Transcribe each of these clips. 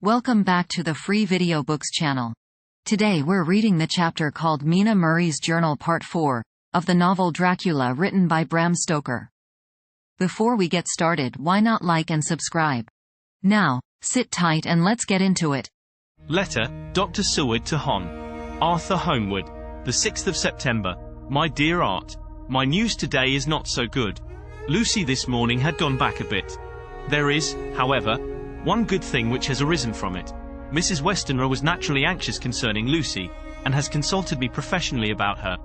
Welcome back to the Free Video Books channel. Today we're reading the chapter called Mina Murray's Journal Part 4, of the novel Dracula written by Bram Stoker. Before we get started, why not like and subscribe? Now, sit tight and let's get into it. Letter, Dr. Seward to Hon. Arthur Homewood, the 6th of September. My dear Art, my news today is not so good. Lucy this morning had gone back a bit. There is, however, one good thing which has arisen from it. Mrs. Westenra was naturally anxious concerning Lucy, and has consulted me professionally about her.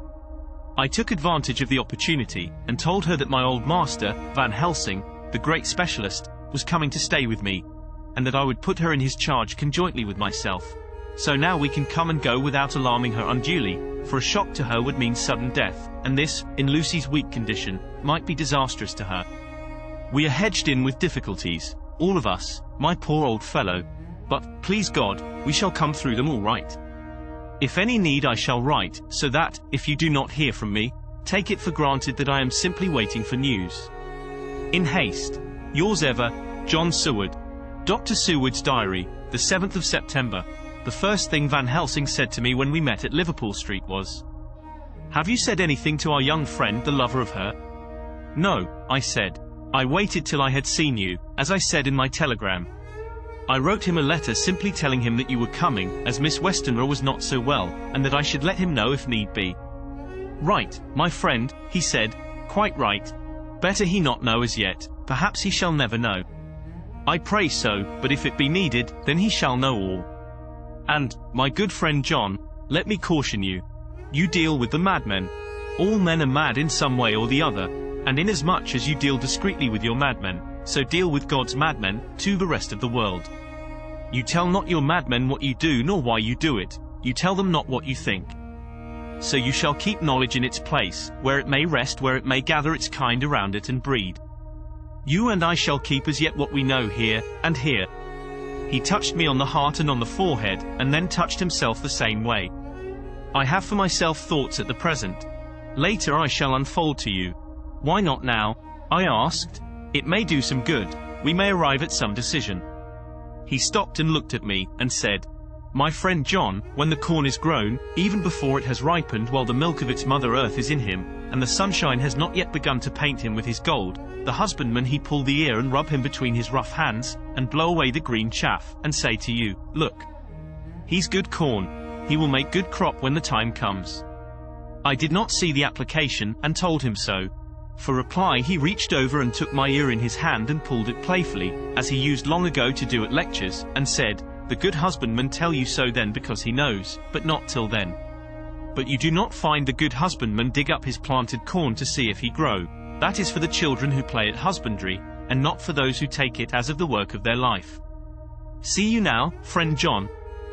I took advantage of the opportunity, and told her that my old master, Van Helsing, the great specialist, was coming to stay with me, and that I would put her in his charge conjointly with myself. So now we can come and go without alarming her unduly, for a shock to her would mean sudden death, and this, in Lucy's weak condition, might be disastrous to her. We are hedged in with difficulties, all of us, my poor old fellow, but, please God, we shall come through them all right. If any need I shall write, so that, if you do not hear from me, take it for granted that I am simply waiting for news. In haste, yours ever, John Seward. Dr. Seward's Diary, the 7th of September. The first thing Van Helsing said to me when we met at Liverpool Street was, "Have you said anything to our young friend, the lover of her?" "No," I said. "I waited till I had seen you, as I said in my telegram. I wrote him a letter simply telling him that you were coming, as Miss Westenra was not so well, and that I should let him know if need be." "Right, my friend," he said, "quite right. Better he not know as yet, perhaps he shall never know." "I pray so, but if it be needed, then he shall know all. And, my good friend John, let me caution you. You deal with the madmen. All men are mad in some way or the other, and inasmuch as you deal discreetly with your madmen, so deal with God's madmen, to the rest of the world. You tell not your madmen what you do nor why you do it, you tell them not what you think. So you shall keep knowledge in its place, where it may rest, where it may gather its kind around it and breed. You and I shall keep as yet what we know here, and here." He touched me on the heart and on the forehead, and then touched himself the same way. "I have for myself thoughts at the present. Later I shall unfold to you." "Why not now?" I asked. "It may do some good, we may arrive at some decision." He stopped and looked at me, and said, "My friend John, when the corn is grown, even before it has ripened while the milk of its mother earth is in him, and the sunshine has not yet begun to paint him with his gold, the husbandman he pull the ear and rub him between his rough hands, and blow away the green chaff, and say to you, 'Look, he's good corn, he will make good crop when the time comes.'" I did not see the application, and told him so. For reply he reached over and took my ear in his hand and pulled it playfully, as he used long ago to do at lectures, and said, "The good husbandman tell you so then because he knows, but not till then. But you do not find the good husbandman dig up his planted corn to see if he grow. That is for the children who play at husbandry, and not for those who take it as of the work of their life. See you now, friend John.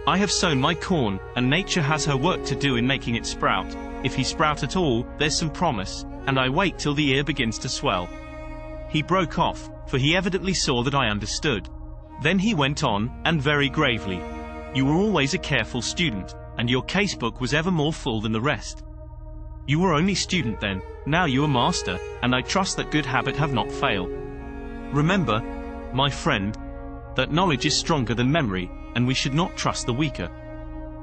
I have sown my corn, and nature has her work to do in making it sprout. If he sprout at all, there's some promise, and I wait till the ear begins to swell." He broke off, for he evidently saw that I understood. Then he went on, and very gravely, "You were always a careful student, and your casebook was ever more full than the rest. You were only student then, now you are master, and I trust that good habit have not failed. Remember, my friend, that knowledge is stronger than memory, and we should not trust the weaker.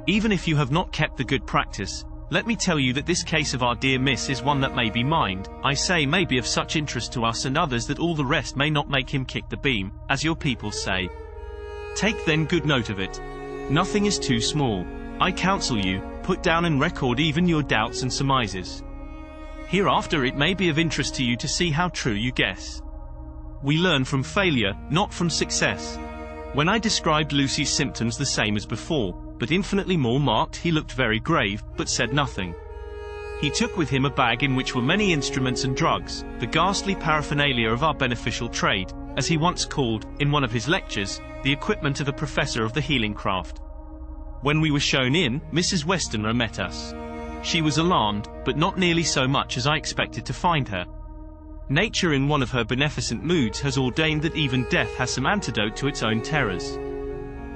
Even if you have not kept the good practice, let me tell you that this case of our dear Miss is one that may be mind, I say may be of such interest to us and others that all the rest may not make him kick the beam, as your people say. Take then good note of it. Nothing is too small. I counsel you, put down and record even your doubts and surmises. Hereafter it may be of interest to you to see how true you guess. We learn from failure, not from success. When I described Lucy's symptoms the same as before, but infinitely more marked, he looked very grave, but said nothing. He took with him a bag in which were many instruments and drugs, the ghastly paraphernalia of our beneficial trade, as he once called, in one of his lectures, the equipment of a professor of the healing craft. When we were shown in, Mrs. Westenra met us. She was alarmed, but not nearly so much as I expected to find her. Nature in one of her beneficent moods has ordained that even death has some antidote to its own terrors.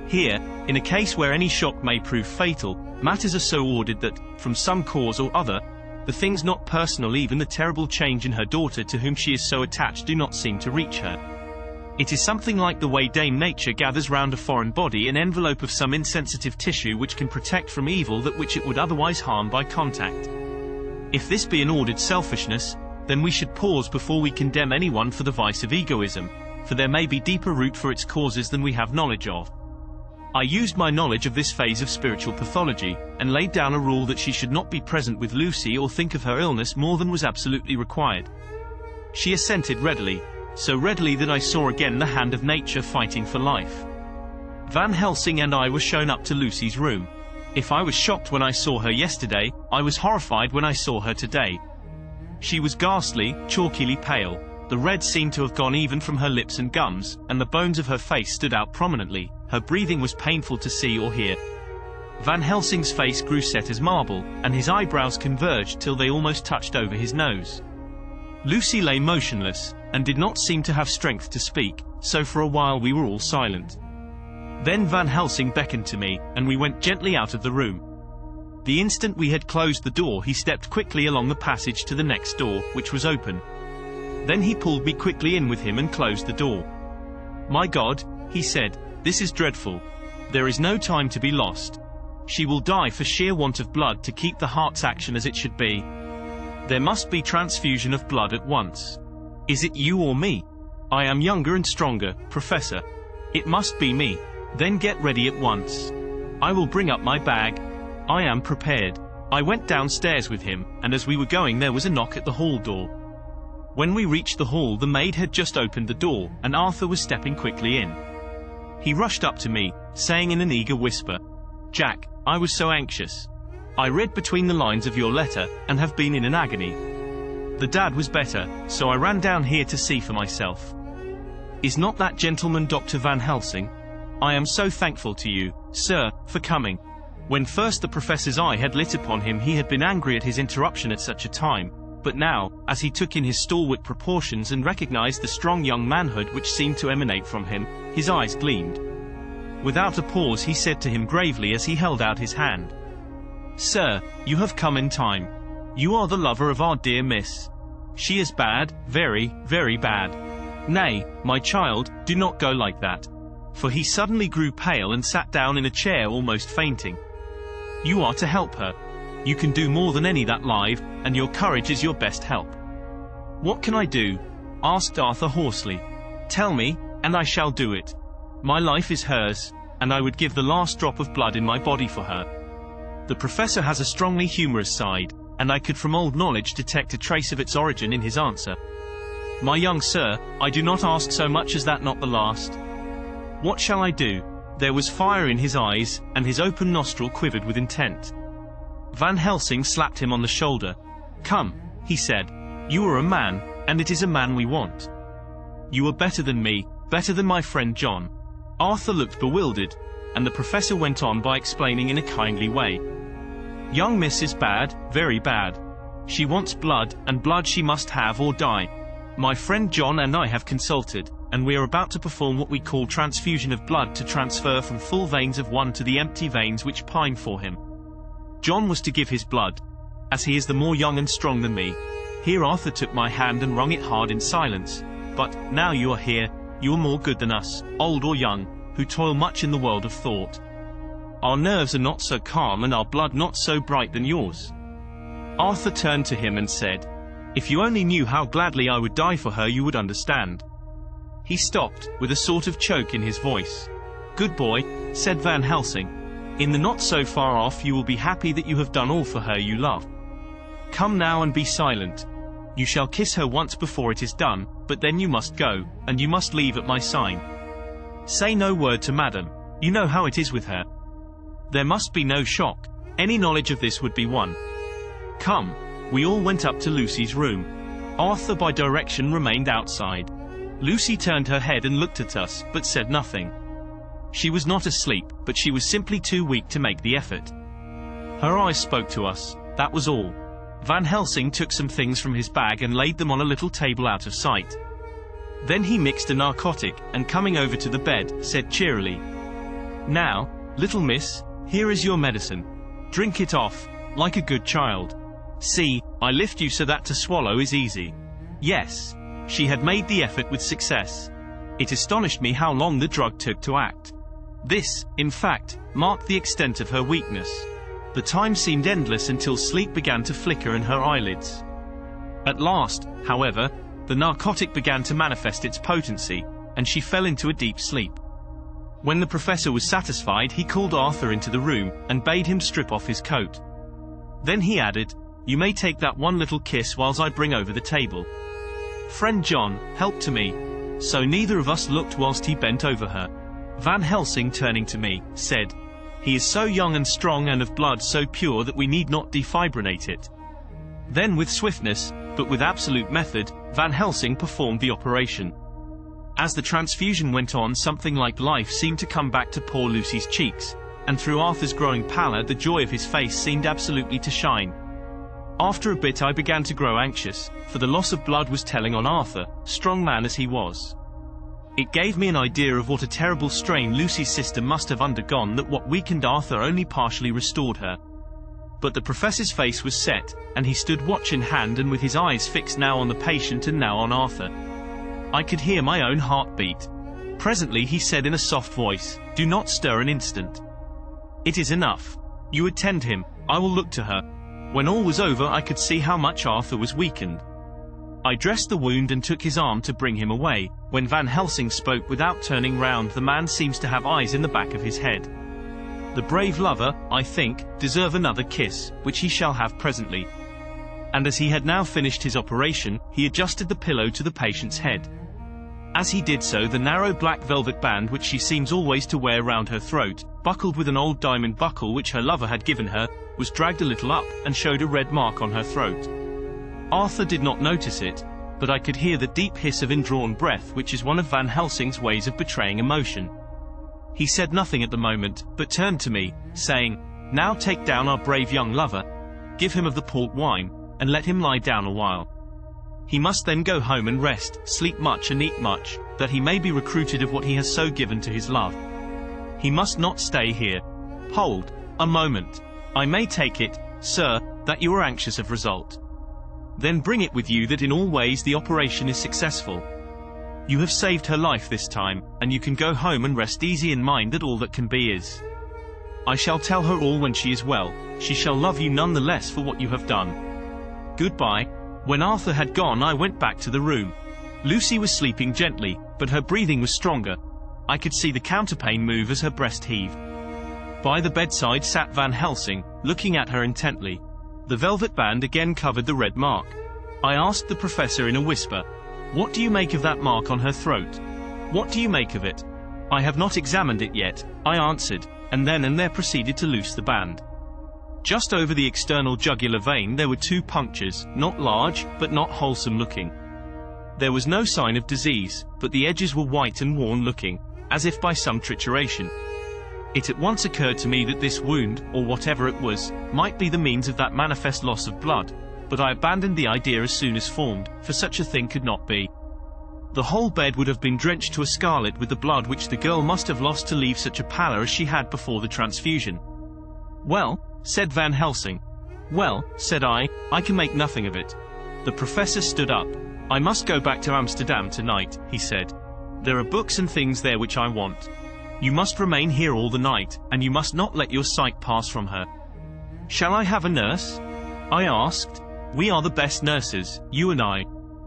Here, in a case where any shock may prove fatal, matters are so ordered that, from some cause or other, the things not personal, even the terrible change in her daughter to whom she is so attached, do not seem to reach her. It is something like the way Dame Nature gathers round a foreign body an envelope of some insensitive tissue which can protect from evil that which it would otherwise harm by contact. If this be an ordered selfishness, then we should pause before we condemn anyone for the vice of egoism, for there may be deeper root for its causes than we have knowledge of. I used my knowledge of this phase of spiritual pathology, and laid down a rule that she should not be present with Lucy or think of her illness more than was absolutely required. She assented readily, so readily that I saw again the hand of nature fighting for life. Van Helsing and I were shown up to Lucy's room. If I was shocked when I saw her yesterday, I was horrified when I saw her today. She was ghastly, chalkily pale. The red seemed to have gone even from her lips and gums, and the bones of her face stood out prominently. Her breathing was painful to see or hear. Van Helsing's face grew set as marble, and his eyebrows converged till they almost touched over his nose. Lucy lay motionless, and did not seem to have strength to speak, so for a while we were all silent. Then Van Helsing beckoned to me, and we went gently out of the room. The instant we had closed the door, he stepped quickly along the passage to the next door, which was open. Then he pulled me quickly in with him and closed the door. "My God," he said, "this is dreadful. There is no time to be lost. She will die for sheer want of blood to keep the heart's action as it should be. There must be transfusion of blood at once. Is it you or me? I am younger and stronger, Professor. It must be me. Then get ready at once. I will bring up my bag. I am prepared." I went downstairs with him, and as we were going there was a knock at the hall door. When we reached the hall, the maid had just opened the door, and Arthur was stepping quickly in. He rushed up to me, saying in an eager whisper, "Jack, I was so anxious. I read between the lines of your letter, and have been in an agony. The dad was better, so I ran down here to see for myself. Is not that gentleman Dr. Van Helsing? I am so thankful to you, sir, for coming." When first the professor's eye had lit upon him, he had been angry at his interruption at such a time, but now, as he took in his stalwart proportions and recognized the strong young manhood which seemed to emanate from him, his eyes gleamed. Without a pause he said to him gravely as he held out his hand, "Sir, you have come in time. You are the lover of our dear miss. She is bad, very, very bad. Nay, my child, do not go like that." For he suddenly grew pale and sat down in a chair almost fainting. "You are to help her. You can do more than any that live, and your courage is your best help." "What can I do?" asked Arthur hoarsely. "Tell me, and I shall do it. My life is hers, and I would give the last drop of blood in my body for her." The professor has a strongly humorous side, and I could from old knowledge detect a trace of its origin in his answer. "My young sir, I do not ask so much as that, not the last. What shall I do?" There was fire in his eyes, and his open nostril quivered with intent. Van Helsing slapped him on the shoulder. "Come," he said. "You are a man, and it is a man we want. You are better than me, better than my friend John." Arthur looked bewildered, and the professor went on by explaining in a kindly way. "Young miss is bad, very bad. She wants blood, and blood she must have or die. My friend John and I have consulted, and we are about to perform what we call transfusion of blood to transfer from full veins of one to the empty veins which pine for him. John was to give his blood, as he is the more young and strong than me." Here Arthur took my hand and wrung it hard in silence. "But, now you are here, you are more good than us, old or young, who toil much in the world of thought. Our nerves are not so calm and our blood not so bright than yours." Arthur turned to him and said, "If you only knew how gladly I would die for her, you would understand." He stopped, with a sort of choke in his voice. "Good boy," said Van Helsing. "In the not so far off you will be happy that you have done all for her you love. Come now and be silent. You shall kiss her once before it is done, but then you must go, and you must leave at my sign. Say no word to madam. You know how it is with her. There must be no shock. Any knowledge of this would be one. Come." We all went up to Lucy's room. Arthur by direction remained outside. Lucy turned her head and looked at us, but said nothing. She was not asleep, but she was simply too weak to make the effort. Her eyes spoke to us, that was all. Van Helsing took some things from his bag and laid them on a little table out of sight. Then he mixed a narcotic, and coming over to the bed, said cheerily, "Now, little miss, here is your medicine. Drink it off, like a good child. See, I lift you so that to swallow is easy." Yes. She had made the effort with success. It astonished me how long the drug took to act. This, in fact, marked the extent of her weakness. The time seemed endless until sleep began to flicker in her eyelids. At last, however, the narcotic began to manifest its potency, and she fell into a deep sleep. When the professor was satisfied, he called Arthur into the room, and bade him strip off his coat. Then he added, "You may take that one little kiss whilst I bring over the table." Friend John, help to me. So neither of us looked whilst he bent over her. Van Helsing, turning to me, said, "He is so young and strong and of blood so pure that we need not defibrinate it." Then with swiftness, but with absolute method, Van Helsing performed the operation. As the transfusion went on, something like life seemed to come back to poor Lucy's cheeks, and through Arthur's growing pallor the joy of his face seemed absolutely to shine. After a bit I began to grow anxious, for the loss of blood was telling on Arthur, strong man as he was. It gave me an idea of what a terrible strain Lucy's system must have undergone, that what weakened Arthur only partially restored her. But the professor's face was set, and he stood watch in hand and with his eyes fixed now on the patient and now on Arthur. I could hear my own heart beat. Presently he said in a soft voice, "Do not stir an instant. It is enough. You attend him, I will look to her." When all was over I could see how much Arthur was weakened. I dressed the wound and took his arm to bring him away. When Van Helsing spoke without turning round, "The man seems to have eyes in the back of his head. The brave lover, I think, deserve another kiss, which he shall have presently." And as he had now finished his operation, he adjusted the pillow to the patient's head. As he did so, the narrow black velvet band which she seems always to wear round her throat, buckled with an old diamond buckle which her lover had given her, was dragged a little up, and showed a red mark on her throat. Arthur did not notice it, but I could hear the deep hiss of indrawn breath, which is one of Van Helsing's ways of betraying emotion. He said nothing at the moment, but turned to me, saying, "Now take down our brave young lover, give him of the port wine, and let him lie down a while. He must then go home and rest, sleep much and eat much, that he may be recruited of what he has so given to his love. He must not stay here. Hold, a moment. I may take it, sir, that you are anxious of result. Then bring it with you that in all ways the operation is successful. You have saved her life this time, and you can go home and rest easy in mind that all that can be is. I shall tell her all when she is well. She shall love you none the less for what you have done. Goodbye." When Arthur had gone I went back to the room. Lucy was sleeping gently, but her breathing was stronger. I could see the counterpane move as her breast heaved. By the bedside sat Van Helsing, looking at her intently. The velvet band again covered the red mark. I asked the professor in a whisper, "What do you make of that mark on her throat? What do you make of it?" "I have not examined it yet," I answered, and then and there proceeded to loose the band. Just over the external jugular vein there were 2 punctures, not large, but not wholesome looking. There was no sign of disease, but the edges were white and worn looking, as if by some trituration. It at once occurred to me that this wound, or whatever it was, might be the means of that manifest loss of blood, but I abandoned the idea as soon as formed, for such a thing could not be. The whole bed would have been drenched to a scarlet with the blood which the girl must have lost to leave such a pallor as she had before the transfusion. "Well," said Van Helsing. "Well," said I can make nothing of it." The professor stood up. "I must go back to Amsterdam tonight," he said. "There are books and things there which I want. You must remain here all the night, and you must not let your sight pass from her." "Shall I have a nurse?" I asked. "We are the best nurses, you and I.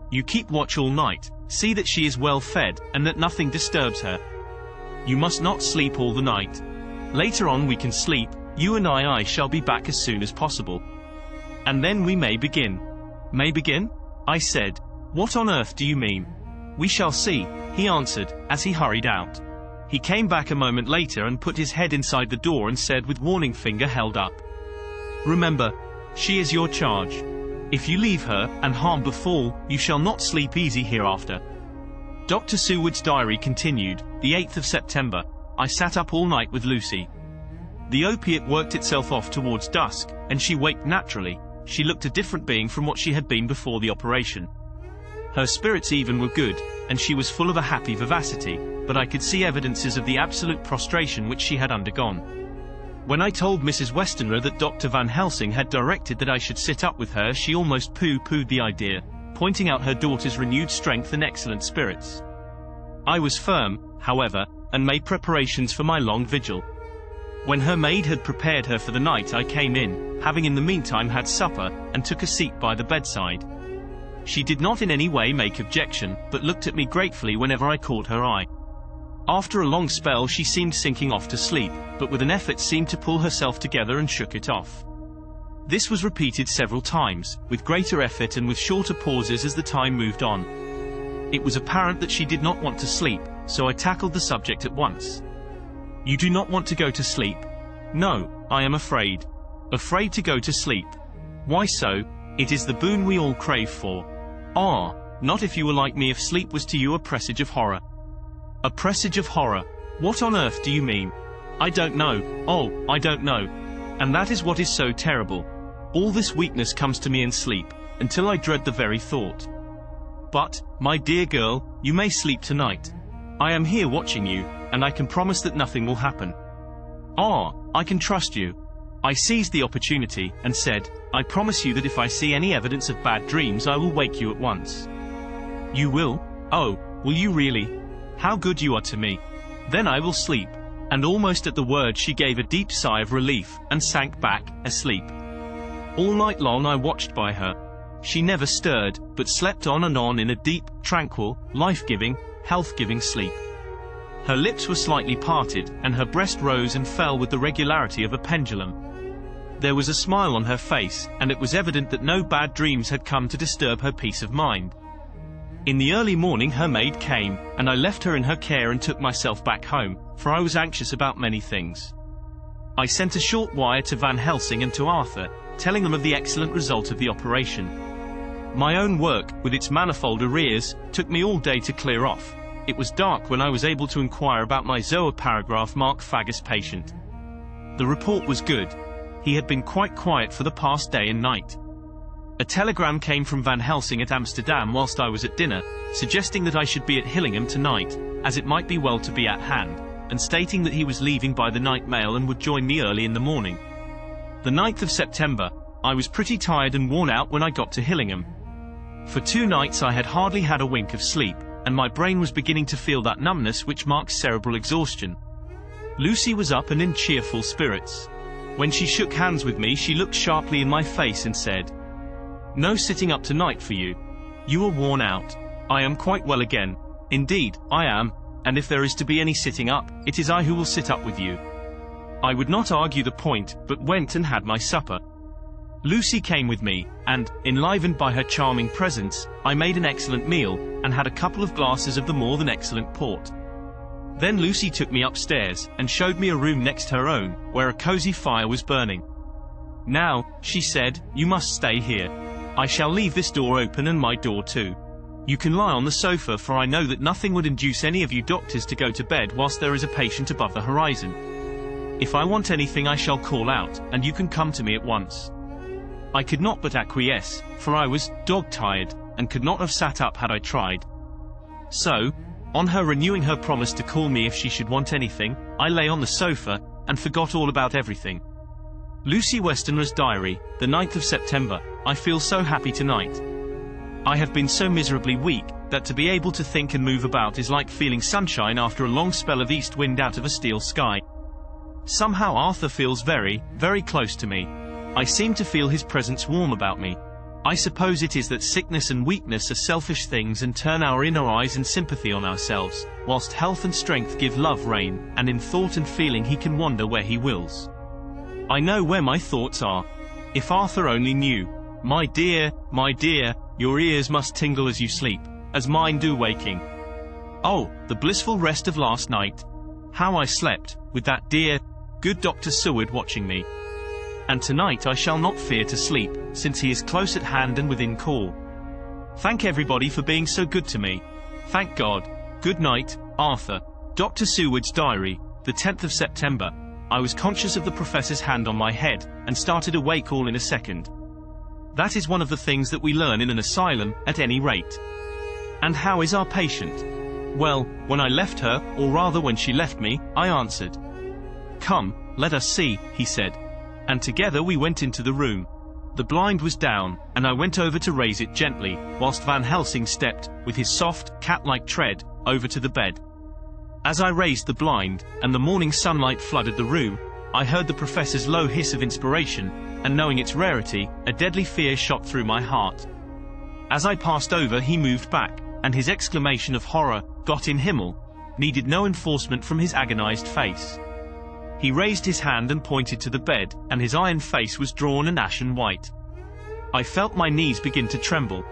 You keep watch all night, see that she is well fed, and that nothing disturbs her. You must not sleep all the night. Later on we can sleep, you and I shall be back as soon as possible. And then we may begin." "May begin?" I said. "What on earth do you mean?" "We shall see," he answered, as he hurried out. He came back a moment later and put his head inside the door and said with warning finger held up, "Remember, she is your charge. If you leave her, and harm befall, you shall not sleep easy hereafter." Dr. Seward's diary continued, the 8th of September. I sat up all night with Lucy. The opiate worked itself off towards dusk, and she waked naturally. She looked a different being from what she had been before the operation. Her spirits even were good, and she was full of a happy vivacity, but I could see evidences of the absolute prostration which she had undergone. When I told Mrs. Westenra that Dr. Van Helsing had directed that I should sit up with her, she almost pooh-poohed the idea, pointing out her daughter's renewed strength and excellent spirits. I was firm, however, and made preparations for my long vigil. When her maid had prepared her for the night, I came in, having in the meantime had supper, and took a seat by the bedside. She did not in any way make objection, but looked at me gratefully whenever I caught her eye. After a long spell she seemed sinking off to sleep, but with an effort seemed to pull herself together and shook it off. This was repeated several times, with greater effort and with shorter pauses as the time moved on. It was apparent that she did not want to sleep, so I tackled the subject at once. "You do not want to go to sleep?" "No, I am afraid." "Afraid to go to sleep? Why so? It is the boon we all crave for." "Ah, not if you were like me, if sleep was to you a presage of horror." "A presage of horror? What on earth do you mean?" "I don't know. Oh, I don't know. And that is what is so terrible. All this weakness comes to me in sleep, until I dread the very thought." "But, my dear girl, you may sleep tonight. I am here watching you, and I can promise that nothing will happen." "Ah, I can trust you." I seized the opportunity, and said, "I promise you that if I see any evidence of bad dreams I will wake you at once." "You will? Oh, will you really? How good you are to me. Then I will sleep." And almost at the word she gave a deep sigh of relief, and sank back, asleep. All night long I watched by her. She never stirred, but slept on and on in a deep, tranquil, life-giving, health-giving sleep. Her lips were slightly parted, and her breast rose and fell with the regularity of a pendulum. There was a smile on her face, and it was evident that no bad dreams had come to disturb her peace of mind. In the early morning her maid came, and I left her in her care and took myself back home, for I was anxious about many things. I sent a short wire to Van Helsing and to Arthur, telling them of the excellent result of the operation. My own work, with its manifold arrears, took me all day to clear off. It was dark when I was able to inquire about my zooparagraph Mark Fagus patient. The report was good. He had been quite quiet for the past day and night. A telegram came from Van Helsing at Amsterdam whilst I was at dinner, suggesting that I should be at Hillingham tonight, as it might be well to be at hand, and stating that he was leaving by the night mail and would join me early in the morning. The 9th of September, I was pretty tired and worn out when I got to Hillingham. For 2 nights I had hardly had a wink of sleep, and my brain was beginning to feel that numbness which marks cerebral exhaustion. Lucy was up and in cheerful spirits. When she shook hands with me she looked sharply in my face and said, "No sitting up tonight for you. You are worn out." "I am quite well again. Indeed, I am, and if there is to be any sitting up, it is I who will sit up with you." I would not argue the point, but went and had my supper. Lucy came with me, and, enlivened by her charming presence, I made an excellent meal, and had a couple of glasses of the more than excellent port. Then Lucy took me upstairs, and showed me a room next her own, where a cosy fire was burning. "Now," she said, "you must stay here. I shall leave this door open and my door too. You can lie on the sofa, for I know that nothing would induce any of you doctors to go to bed whilst there is a patient above the horizon. If I want anything I shall call out, and you can come to me at once." I could not but acquiesce, for I was dog-tired, and could not have sat up had I tried. So, on her renewing her promise to call me if she should want anything, I lay on the sofa, and forgot all about everything. Lucy Westenra's diary, the 9th of September. I feel so happy tonight. I have been so miserably weak, that to be able to think and move about is like feeling sunshine after a long spell of east wind out of a steel sky. Somehow Arthur feels very, very close to me. I seem to feel his presence warm about me. I suppose it is that sickness and weakness are selfish things and turn our inner eyes in sympathy on ourselves, whilst health and strength give love rein, and in thought and feeling he can wander where he wills. I know where my thoughts are. If Arthur only knew. My dear, your ears must tingle as you sleep, as mine do waking. Oh, the blissful rest of last night. How I slept, with that dear, good Dr. Seward watching me. And tonight I shall not fear to sleep, since he is close at hand and within call. Thank everybody for being so good to me. Thank God. Good night, Arthur. Dr. Seward's diary, the 10th of September. I was conscious of the professor's hand on my head, and started awake all in a second. That is one of the things that we learn in an asylum, at any rate. And how is our patient? Well, when I left her, or rather when she left me, I answered. "Come, let us see," he said. And together we went into the room. The blind was down, and I went over to raise it gently, whilst Van Helsing stepped, with his soft, cat-like tread, over to the bed. As I raised the blind, and the morning sunlight flooded the room, I heard the professor's low hiss of inspiration, and knowing its rarity, a deadly fear shot through my heart. As I passed over, he moved back, and his exclamation of horror, "Gott in Himmel," needed no enforcement from his agonized face. He raised his hand and pointed to the bed, and his iron face was drawn and ashen white. I felt my knees begin to tremble.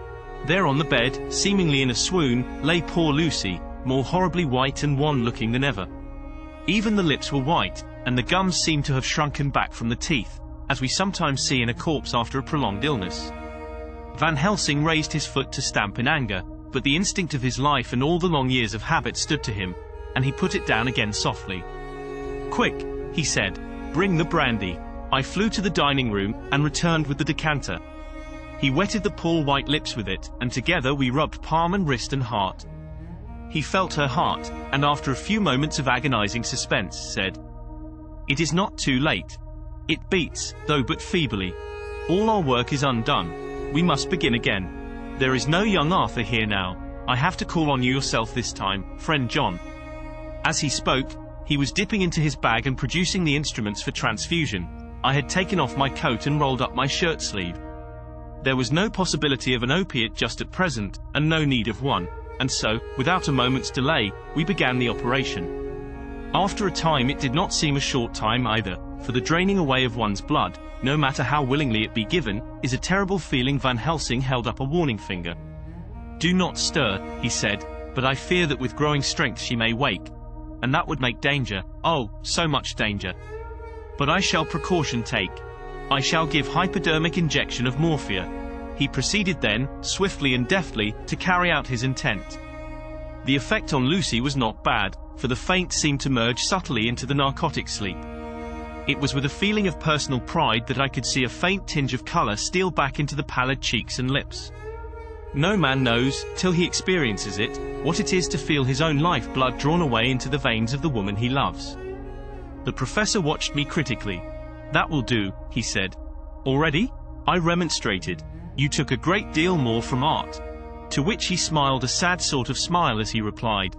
There on the bed, seemingly in a swoon, lay poor Lucy, more horribly white and wan-looking than ever. Even the lips were white, and the gums seemed to have shrunken back from the teeth, as we sometimes see in a corpse after a prolonged illness. Van Helsing raised his foot to stamp in anger, but the instinct of his life and all the long years of habit stood to him, and he put it down again softly. "Quick," he said, "bring the brandy." I flew to the dining room, and returned with the decanter. He wetted the poor white lips with it, and together we rubbed palm and wrist and heart. He felt her heart, and after a few moments of agonizing suspense, said, "It is not too late. It beats, though but feebly. All our work is undone. We must begin again. There is no young Arthur here now. I have to call on you yourself this time, friend John." As he spoke, he was dipping into his bag and producing the instruments for transfusion. I had taken off my coat and rolled up my shirt sleeve. There was no possibility of an opiate just at present, and no need of one, and so, without a moment's delay, we began the operation. After a time, it did not seem a short time either, for the draining away of one's blood, no matter how willingly it be given, is a terrible feeling. Van Helsing held up a warning finger. "Do not stir," he said, "but I fear that with growing strength she may wake. And that would make danger, oh, so much danger. But I shall precaution take. I shall give hypodermic injection of morphia." He proceeded then, swiftly and deftly, to carry out his intent. The effect on Lucy was not bad, for the faint seemed to merge subtly into the narcotic sleep. It was with a feeling of personal pride that I could see a faint tinge of color steal back into the pallid cheeks and lips. No man knows, till he experiences it, what it is to feel his own life blood drawn away into the veins of the woman he loves. The professor watched me critically. "That will do," he said. "Already?" I remonstrated. "You took a great deal more from art." To which he smiled a sad sort of smile as he replied,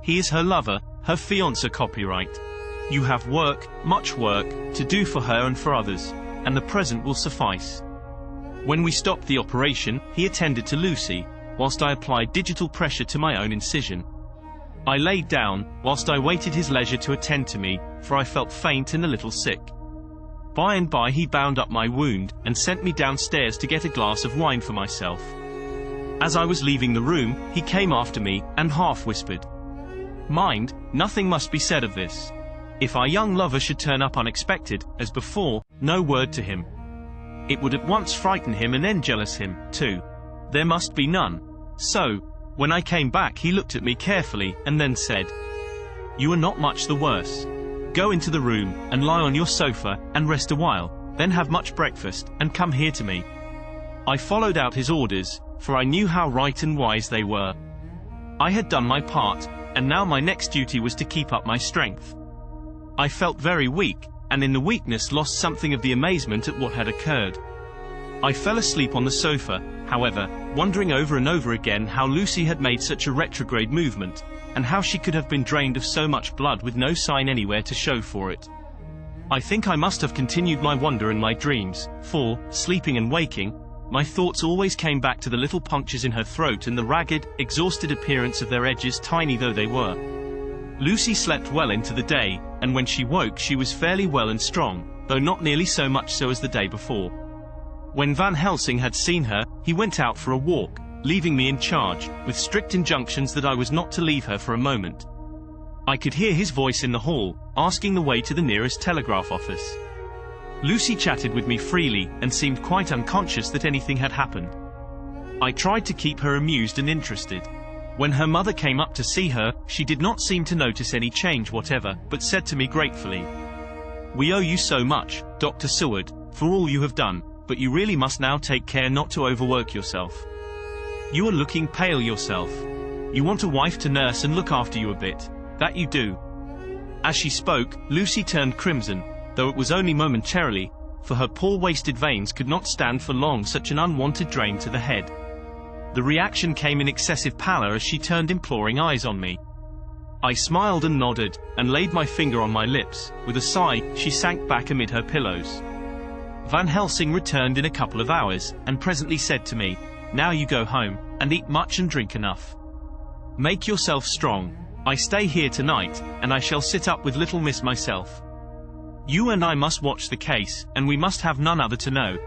"He is her lover, her fiancé copyright. You have work, much work, to do for her and for others, and the present will suffice." When we stopped the operation, he attended to Lucy, whilst I applied digital pressure to my own incision. I laid down, whilst I waited his leisure to attend to me, for I felt faint and a little sick. By and by he bound up my wound, and sent me downstairs to get a glass of wine for myself. As I was leaving the room, he came after me, and half whispered, "Mind, nothing must be said of this. If our young lover should turn up unexpected, as before, no word to him. It would at once frighten him and then jealous him, too. There must be none." So, when I came back, he looked at me carefully, and then said, "You are not much the worse. Go into the room, and lie on your sofa, and rest a while, then have much breakfast, and come here to me." I followed out his orders, for I knew how right and wise they were. I had done my part, and now my next duty was to keep up my strength. I felt very weak, and in the weakness lost something of the amazement at what had occurred. I fell asleep on the sofa, however, wondering over and over again how Lucy had made such a retrograde movement, and how she could have been drained of so much blood with no sign anywhere to show for it. I think I must have continued my wonder in my dreams, for, sleeping and waking, my thoughts always came back to the little punctures in her throat and the ragged, exhausted appearance of their edges, tiny though they were. Lucy slept well into the day, and when she woke she was fairly well and strong, though not nearly so much so as the day before. When Van Helsing had seen her, he went out for a walk, leaving me in charge, with strict injunctions that I was not to leave her for a moment. I could hear his voice in the hall, asking the way to the nearest telegraph office. Lucy chatted with me freely, and seemed quite unconscious that anything had happened. I tried to keep her amused and interested. When her mother came up to see her, she did not seem to notice any change whatever, but said to me gratefully, "We owe you so much, Dr. Seward, for all you have done, but you really must now take care not to overwork yourself. You are looking pale yourself. You want a wife to nurse and look after you a bit. That you do." As she spoke, Lucy turned crimson, though it was only momentarily, for her poor wasted veins could not stand for long such an unwanted drain to the head. The reaction came in excessive pallor as she turned imploring eyes on me. I smiled and nodded, and laid my finger on my lips. With a sigh, she sank back amid her pillows. Van Helsing returned in a couple of hours, and presently said to me, "Now you go home, and eat much and drink enough. Make yourself strong. I stay here tonight, and I shall sit up with little miss myself. You and I must watch the case, and we must have none other to know.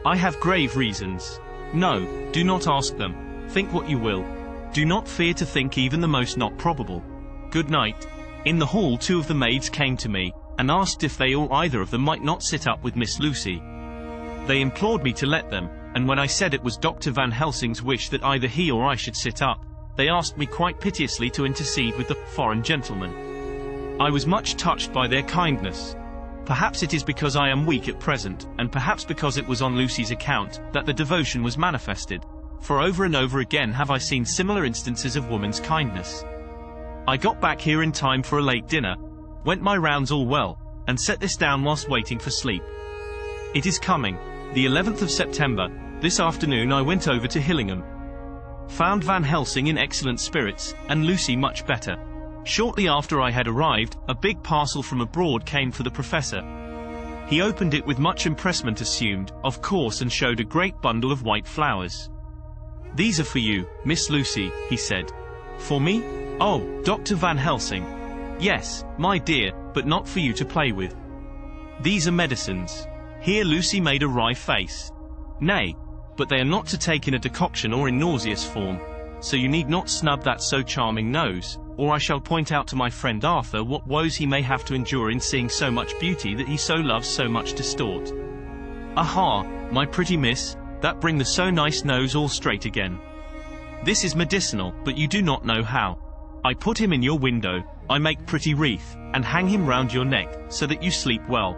I have grave reasons. No, do not ask them. Think what you will. Do not fear to think even the most not probable. Good night." In the hall 2 of the maids came to me, and asked if they or either of them might not sit up with Miss Lucy. They implored me to let them, and when I said it was Dr. Van Helsing's wish that either he or I should sit up, they asked me quite piteously to intercede with the foreign gentleman. I was much touched by their kindness. Perhaps it is because I am weak at present, and perhaps because it was on Lucy's account, that the devotion was manifested, for over and over again have I seen similar instances of woman's kindness. I got back here in time for a late dinner, went my rounds all well, and set this down whilst waiting for sleep. It is coming, the 11th of September, this afternoon I went over to Hillingham. Found Van Helsing in excellent spirits, and Lucy much better. Shortly after I had arrived, a big parcel from abroad came for the professor. He opened it with much impressment assumed, of course, and showed a great bundle of white flowers. "These are for you, Miss Lucy," he said. "For me? Oh, Dr. Van Helsing. Yes, my dear, but not for you to play with. These are medicines." Here Lucy made a wry face. "Nay, but they are not to take in a decoction or in nauseous form, so you need not snub that so charming nose, or I shall point out to my friend Arthur what woes he may have to endure in seeing so much beauty that he so loves so much distort. Aha, my pretty miss, that bring the so nice nose all straight again. This is medicinal, but you do not know how. I put him in your window, I make pretty wreath, and hang him round your neck, so that you sleep well.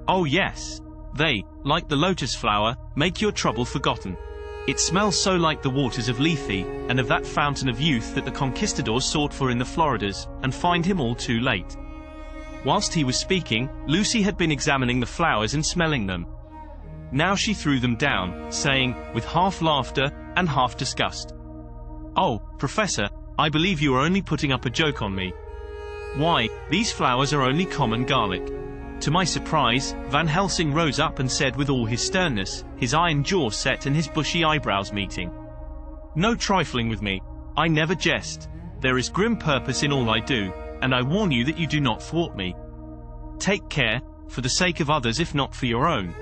Oh yes, they, like the lotus flower, make your trouble forgotten. It smells so like the waters of Lethe, and of that fountain of youth that the conquistadors sought for in the Floridas, and find him all too late." Whilst he was speaking, Lucy had been examining the flowers and smelling them. Now she threw them down, saying, with half laughter, and half disgust, "Oh, Professor, I believe you are only putting up a joke on me. Why, these flowers are only common garlic." To my surprise, Van Helsing rose up and said with all his sternness, his iron jaw set and his bushy eyebrows meeting, "No trifling with me. I never jest. There is grim purpose in all I do, and I warn you that you do not thwart me. Take care, for the sake of others if not for your own."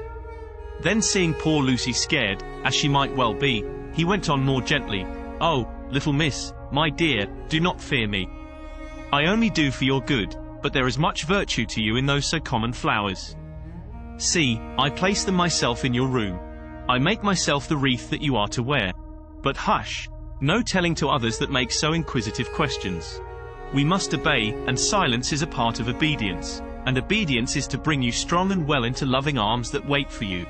Then seeing poor Lucy scared, as she might well be, he went on more gently, "Oh, little miss, my dear, do not fear me. I only do for your good, but there is much virtue to you in those so common flowers. See, I place them myself in your room. I make myself the wreath that you are to wear. But hush, no telling to others that make so inquisitive questions. We must obey, and silence is a part of obedience, and obedience is to bring you strong and well into loving arms that wait for you.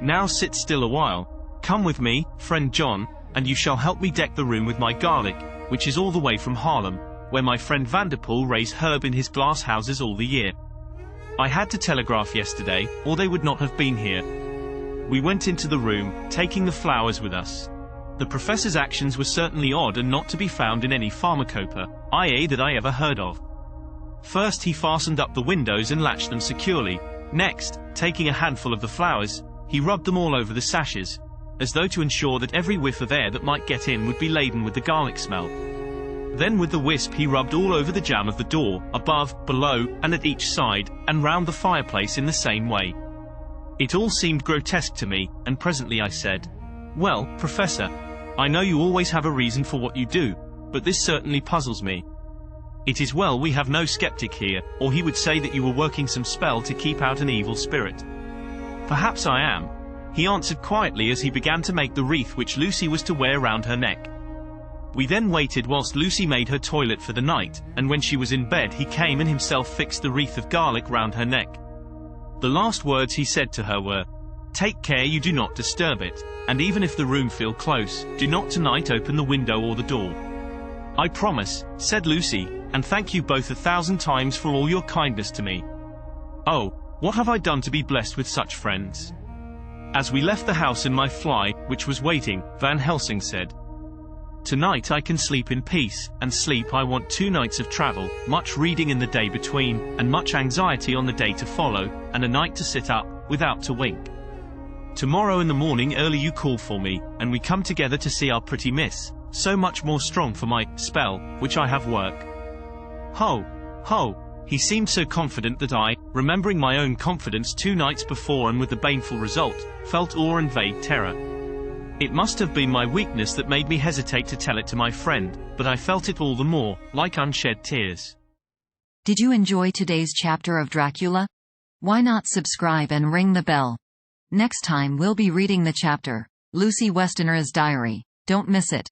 Now sit still a while. Come with me, friend John, and you shall help me deck the room with my garlic, which is all the way from Haarlem, where my friend Vanderpool raised herb in his glass houses all the year. I had to telegraph yesterday, or they would not have been here." We went into the room, taking the flowers with us. The professor's actions were certainly odd and not to be found in any pharmacopoeia, i.e. that I ever heard of. First he fastened up the windows and latched them securely. Next, taking a handful of the flowers, he rubbed them all over the sashes, as though to ensure that every whiff of air that might get in would be laden with the garlic smell. Then with the wisp he rubbed all over the jamb of the door, above, below, and at each side, and round the fireplace in the same way. It all seemed grotesque to me, and presently I said, "Well, Professor, I know you always have a reason for what you do, but this certainly puzzles me. It is well we have no skeptic here, or he would say that you were working some spell to keep out an evil spirit." "Perhaps I am," he answered quietly as he began to make the wreath which Lucy was to wear round her neck. We then waited whilst Lucy made her toilet for the night, and when she was in bed he came and himself fixed the wreath of garlic round her neck. The last words he said to her were, "Take care you do not disturb it, and even if the room feel close, do not tonight open the window or the door." "I promise," said Lucy, "and thank you both 1,000 times for all your kindness to me. Oh, what have I done to be blessed with such friends?" As we left the house in my fly, which was waiting, Van Helsing said, Tonight I can sleep in peace, and sleep I want 2 nights of travel, much reading in the day between, and much anxiety on the day to follow, and a night to sit up, without to wink. Tomorrow in the morning early you call for me, and we come together to see our pretty miss, so much more strong for my spell, which I have work. Ho! Ho! He seemed so confident that I, remembering my own confidence 2 nights before and with the baneful result, felt awe and vague terror. It must have been my weakness that made me hesitate to tell it to my friend, but I felt it all the more, like unshed tears. Did you enjoy today's chapter of Dracula? Why not subscribe and ring the bell? Next time we'll be reading the chapter, Lucy Westenra's Diary. Don't miss it.